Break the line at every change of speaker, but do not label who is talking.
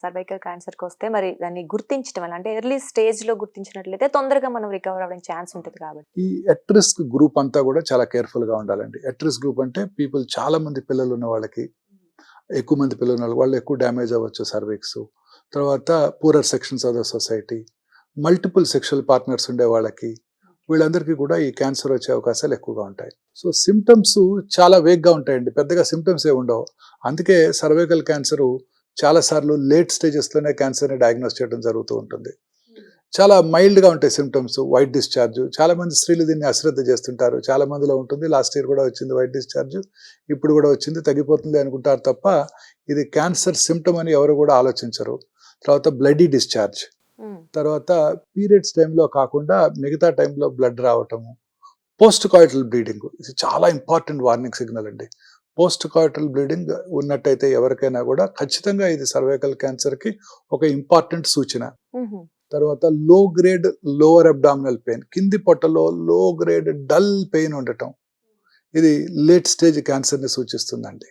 Cervical క్యాన్సర్‌కి వస్తే మరి దాన్ని గుర్తించడం ఎలా? అంటే ఎర్లీ స్టేజ్‌లో గుర్తించినట్లయితే తొందరగా మనం రికవర్ అవ్వడానికి ఛాన్స్ ఉంటది కాబట్టి.
ఈ ఎట్ రిస్క్ గ్రూప్ అంతా కూడా చాలా కేర్‌ఫుల్‌గా ఉండాలండి. ఎట్ రిస్క్ గ్రూప్ అంటే చాలా మంది పిల్లలున్న వాళ్ళకి, ఎక్కువ మంది పిల్లలున్న వాళ్ళు ఎక్కువ డ్యామేజ్ అవ్వచ్చు సర్విక్స్. తర్వాత poorer sections of the society, multiple sexual partners ఉండే వాళ్ళకి, వీళ్ళందరికీ కూడా ఈ క్యాన్సర్ వచ్చే అవకాశాలు ఎక్కువగా ఉంటాయి. సో సింప్టమ్స్ చాలా వేగ్‌గా ఉంటాయండి. పెద్దగా సింప్టమ్స్ ఏమి ఉండవు. అందుకే సర్వైకల్ క్యాన్సరు చాలా సార్లు లేట్ స్టేజెస్‌లోనే క్యాన్సర్‌ని డయాగ్నోస్ చేయడం జరుగుతూ ఉంటుంది. చాలా మైల్డ్‌గా ఉంటాయి సింప్టమ్స్. White discharge. చాలా మంది స్త్రీలు దీన్ని అశ్రద్ధ చేస్తుంటారు. చాలా మందిలో ఉంటుంది. లాస్ట్ ఇయర్ కూడా వచ్చింది వైట్ డిశ్చార్జ్. ఇప్పుడు కూడా వచ్చింది, తగ్గిపోతుంది అనుకుంటారు తప్ప ఇది క్యాన్సర్ సింప్టమ్ అని ఎవరు కూడా ఆలోచించరు. తర్వాత బ్లడీ డిశ్చార్జ్. తర్వాత పీరియడ్స్ టైంలో కాకుండా మిగతా టైంలో బ్లడ్ రావటము. పోస్ట్ కాయిటల్ బ్లీడింగ్, ఇది చాలా ఇంపార్టెంట్ వార్నింగ్ సిగ్నల్ అండి. పోస్ట్ కాయిటల్ బ్లీడింగ్ ఉన్నట్టయితే ఎవరికైనా కూడా ఖచ్చితంగా ఇది సర్వైకల్ క్యాన్సర్‌కి ఒక ఇంపార్టెంట్ సూచన. తర్వాత లో గ్రేడ్ లోవర్ అబ్డామినల్ పెయిన్, కింది పొట్టలో లో గ్రేడ్ డల్ పెయిన్ ఉండటం, ఇది లేట్ స్టేజ్ క్యాన్సర్‌ని సూచిస్తుందండి.